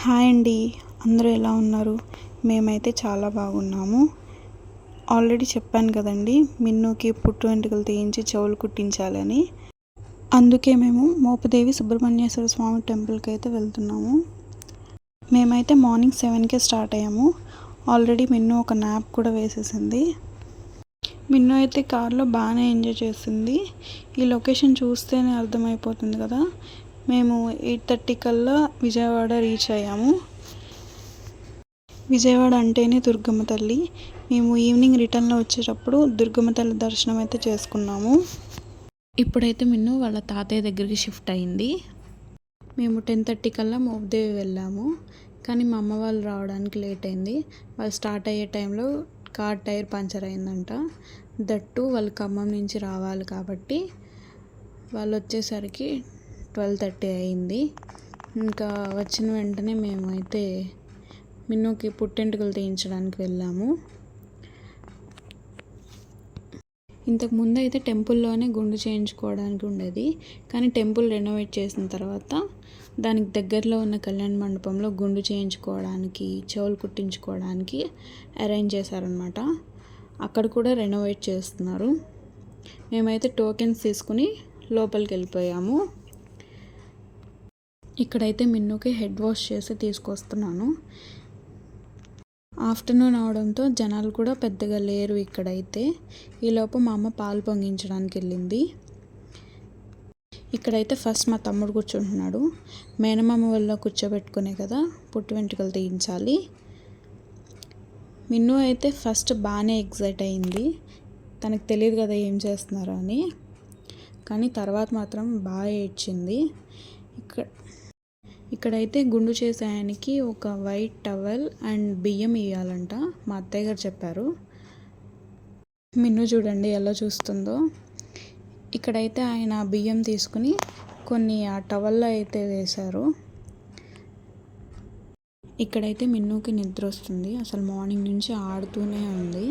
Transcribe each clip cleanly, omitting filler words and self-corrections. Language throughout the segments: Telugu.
హాయ్ అండి. అందరూ ఎలా ఉన్నారు? మేమైతే చాలా బాగున్నాము. ఆల్రెడీ చెప్పాను కదండి, మిన్నుకి పుట్టు వెంట్రుకలు తీయించి చెవులు కుట్టించాలని. అందుకే మేము మోపుదేవి సుబ్రహ్మణ్యేశ్వర స్వామి టెంపుల్కి అయితే వెళ్తున్నాము. మేమైతే మార్నింగ్ 7కే స్టార్ట్ అయ్యాము. ఆల్రెడీ మిన్ను ఒక న్యాప్ కూడా వేసేసింది. మిన్ను అయితే కార్లో బాగానే ఎంజాయ్ చేసింది. ఈ లొకేషన్ చూస్తేనే అర్థమైపోతుంది కదా. మేము 8:30 కల్లా విజయవాడ రీచ్ అయ్యాము. విజయవాడ అంటేనే దుర్గమ్మ తల్లి. మేము ఈవినింగ్ రిటర్న్లో వచ్చేటప్పుడు దుర్గమ్మ తల్లి దర్శనం అయితే చేసుకున్నాము. ఇప్పుడైతే మిన్ను వాళ్ళ తాతయ్య దగ్గరికి షిఫ్ట్ అయింది. మేము 10:30 కల్లా మోపుదేవి వెళ్ళాము. కానీ మా అమ్మ వాళ్ళు రావడానికి లేట్ అయింది. వాళ్ళు స్టార్ట్ అయ్యే టైంలో కార్ టైర్ పంచర్ అయిందంట. దట్టు వాళ్ళు ఖమ్మం నుంచి రావాలి కాబట్టి వాళ్ళు వచ్చేసరికి 12:30 అయింది. ఇంకా వచ్చిన వెంటనే మేమైతే మిన్నుకి పుట్టెంటుకలు తీయించడానికి వెళ్ళాము. ఇంతకు ముందు అయితే టెంపుల్లోనే గుండు చేయించుకోవడానికి ఉండేది. కానీ టెంపుల్ రెనోవేట్ చేసిన తర్వాత దానికి దగ్గరలో ఉన్న కళ్యాణ మండపంలో గుండు చేయించుకోవడానికి, చెవులు కుట్టించుకోవడానికి అరేంజ్ చేశారనమాట. అక్కడ కూడా రెనోవేట్ చేస్తున్నారు. మేమైతే టోకెన్స్ తీసుకుని లోపలికి వెళ్ళిపోయాము. ఇక్కడైతే మిన్నుకి హెడ్ వాష్ చేసి తీసుకొస్తున్నాను. ఆఫ్టర్నూన్ అవడంతో జనాలు కూడా పెద్దగా లేరు ఇక్కడైతే. ఈలోపు మా అమ్మ పాలు పొంగించడానికి వెళ్ళింది. ఇక్కడైతే ఫస్ట్ మా తమ్ముడు కూర్చుంటున్నాడు. మేనమామ వల్ల కూర్చోబెట్టుకునే కదా పుట్టు వెంట్రుకలు తీయించాలి. మిన్ను అయితే ఫస్ట్ బాగానే ఎగ్జైట్ అయింది. తనకు తెలియదు కదా ఏం చేస్తున్నారో అని. కానీ తర్వాత మాత్రం బాగా ఏడ్చింది. ఇక్కడైతే గుండు చేసే ఆయనకి ఒక వైట్ టవల్ అండ్ బియ్యం ఇవ్వాలంట. మా అత్తయ్య గారు చెప్పారు. మిన్ను చూడండి ఎలా చూస్తుందో. ఇక్కడైతే ఆయన బియ్యం తీసుకుని కొన్ని ఆ టవల్లో అయితే వేశారు. ఇక్కడైతే మిన్నుకి నిద్ర వస్తుంది. అసలు మార్నింగ్ నుంచి ఆడుతూనే ఉంది.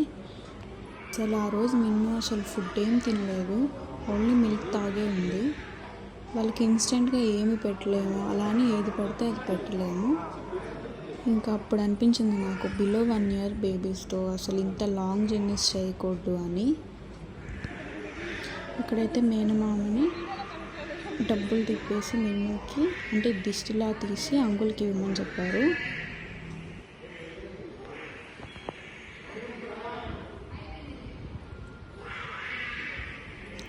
అసలు ఆ రోజు మిన్ను అసలు ఫుడ్ ఏం తినలేదు. ఓన్లీ మిల్క్ తాగే ఉంది. వాళ్ళకి ఇన్స్టెంట్గా ఏమి పెట్టలేము, అలా అని ఏది పడితే అది పెట్టలేము. ఇంకా అప్పుడు అనిపించింది నాకు, బిలో 1 year బేబీస్తో అసలు ఇంత లాంగ్ జర్నీస్ చేయకూడదు అని. ఇక్కడైతే మేనమామని డబ్బులు తిప్పేసి మిన్నుకి అంటే దిష్టిలా తీసి అంకుల్కి ఇవ్వమని చెప్పారు.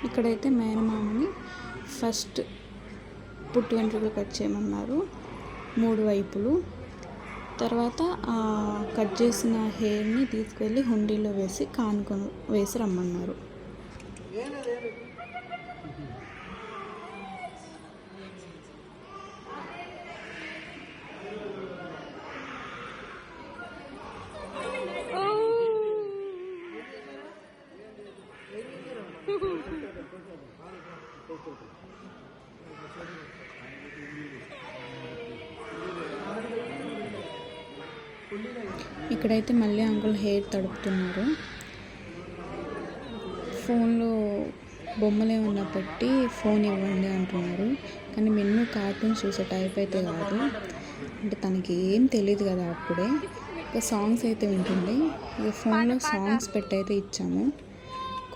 ఇక్కడైతే మేనమామని ఫస్ట్ పుట్టు వెంట్రుకలు కట్ చేయమన్నారు 3 వైపులు. తర్వాత కట్ చేసిన హెయిర్ని తీసుకెళ్ళి హుండీలో వేసి కానుకొని వేసి రమ్మన్నారు. ఇక్కడైతే మళ్ళీ అంకుల్ హెయిర్ తడుపుతున్నారు. ఫోన్లో బొమ్మలు ఏమన్నా పెట్టి ఫోన్ ఇవ్వండి అంటున్నారు. కానీ మిన్ను కార్టూన్స్ చూసే టైప్ అయితే కాదు. అంటే తనకి ఏం తెలియదు కదా అప్పుడే. ఇక సాంగ్స్ అయితే వింటుంది. ఇక ఫోన్లో సాంగ్స్ పెట్టి అయితే ఇచ్చాము.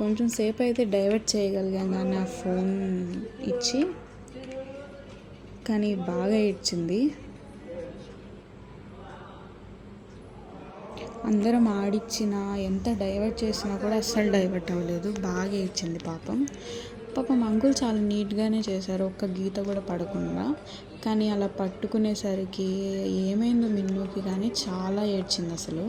కొంచెం సేపు అయితే డైవర్ట్ చేయగలిగాం కానీ ఆ ఫోన్ ఇచ్చి. కానీ బాగా ఏడ్చింది. అందరం ఆడిచ్చినా ఎంత డైవర్ట్ చేసినా కూడా అస్సలు డైవర్ట్ అవ్వలేదు. బాగా ఏడ్చింది పాపం అంకుల్ చాలా నీట్గానే చేశారు, ఒక్క గీత కూడా పడకుండా. కానీ అలా పట్టుకునేసరికి ఏమైందో మిన్నుకి కానీ చాలా ఏడ్చింది అసలు.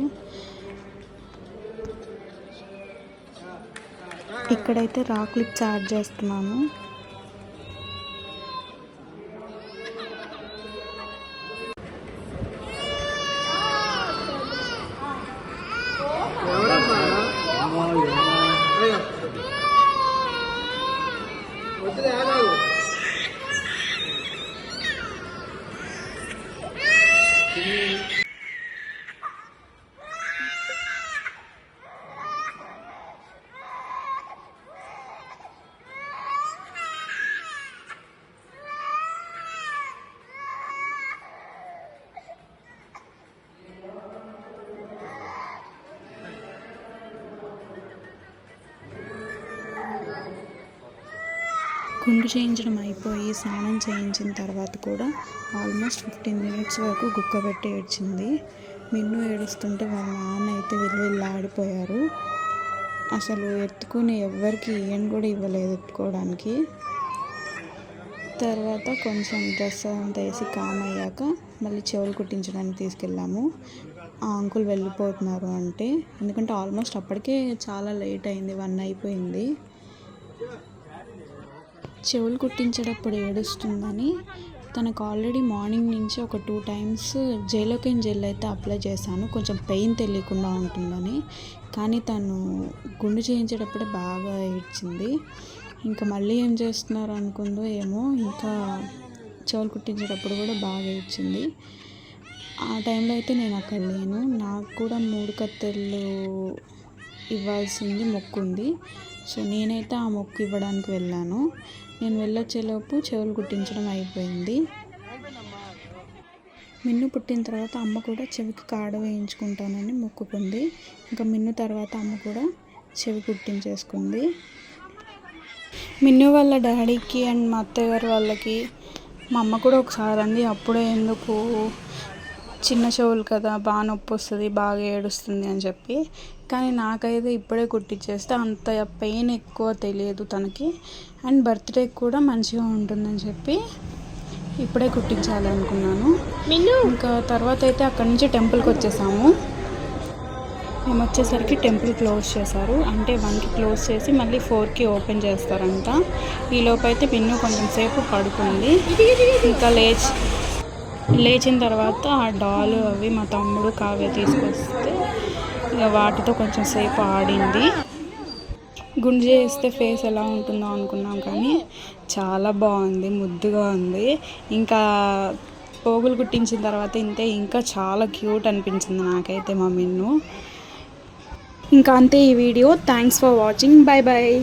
ఇక్కడైతే రా క్లిప్స్ యాడ్ చేస్తున్నాను. గుండు చేయించడం అయిపోయి స్నానం చేయించిన తర్వాత కూడా ఆల్మోస్ట్ 15 మినిట్స్ వరకు గుక్కబెట్టి ఏడ్చింది. మిన్ను ఏడుస్తుంటే వాళ్ళ నాన్న అయితే విలువిల్లాడిపోయారు. అసలు ఎత్తుకుని ఎవ్వరికి ఇయ్యని కూడా ఇవ్వలేదు ఎత్తుకోవడానికి. తర్వాత కొంచెం డ్రెస్ అంతా వేసి కామ్ అయ్యాక మళ్ళీ చెవులు కుట్టించడానికి తీసుకెళ్ళాము. ఆ అంకుల్ వెళ్ళిపోతున్నారు అంటే, ఎందుకంటే ఆల్మోస్ట్ అప్పటికే చాలా లేట్ అయింది, 1 అయిపోయింది. చెవులు కుట్టించేటప్పుడు ఏడుస్తుందని తనకు ఆల్రెడీ మార్నింగ్ నుంచి ఒక 2 టైమ్స్ జైలోకెన్ జెల్ అయితే అప్లై చేశాను, కొంచెం పెయిన్ తెలియకుండా ఉంటుందని. కానీ తను గుండు చేయించేటప్పుడే బాగా ఏడ్చింది. ఇంకా మళ్ళీ ఏం చేస్తున్నారు అనుకుందో ఏమో, ఇంకా చెవులు కుట్టించేటప్పుడు కూడా బాగా ఏడ్చింది. ఆ టైంలో అయితే నేను అక్కడ లేను. నాకు కూడా 3 కత్తెర్లు ఇవ్వాల్సింది మొక్కు ఉంది. సో నేనైతే ఆ మొక్కు ఇవ్వడానికి వెళ్ళాను. నేను వెళ్ళొచ్చేలోపు చెవులు కుట్టించడం అయిపోయింది. మిన్ను పుట్టిన తర్వాత అమ్మ కూడా చెవికి కాడ వేయించుకుంటానని మొక్కుకుంది. ఇంకా మిన్ను తర్వాత అమ్మ కూడా చెవి కుట్టించేసుకుంది. మిన్ను వాళ్ళ డాడీకి అండ్ మా అత్తయ్య వాళ్ళకి మా అమ్మ కూడా ఒకసారి అంది, అప్పుడే ఎందుకు, చిన్న చెవులు కదా, బాగా నొప్పి వస్తుంది, బాగా ఏడుస్తుంది అని చెప్పి. కానీ నాకైతే ఇప్పుడే కుట్టించేస్తే అంత పెయిన్ ఎక్కువ తెలియదు తనకి, అండ్ బర్త్డే కూడా మంచిగా ఉంటుందని చెప్పి ఇప్పుడే కుట్టించాలనుకున్నాను. ఇంకా తర్వాత అయితే అక్కడి నుంచి టెంపుల్కి వచ్చేసాము. మేము వచ్చేసరికి టెంపుల్ క్లోజ్ చేశారు, అంటే 1కి క్లోజ్ చేసి మళ్ళీ 4కి ఓపెన్ చేస్తారంట. ఈలోపు అయితే మిన్ను కొంచెం సేపు పడుకుంది. ఇంకా లేచిన తర్వాత ఆ డాల్ అవి మా తమ్ముడు కావ్య తీసుకొస్తే ఇక వాటితో కొంచెం సేపు ఆడింది. గుండు చేస్తే ఫేస్ ఎలా ఉంటుందో అనుకున్నాం, కానీ చాలా బాగుంది, ముద్దుగా ఉంది. ఇంకా పోగులు కుట్టించిన తర్వాత ఇంకా చాలా క్యూట్ అనిపించింది నాకైతే మా మిన్ను. ఇంకా అంతే ఈ వీడియో. Thanks for watching. Bye bye.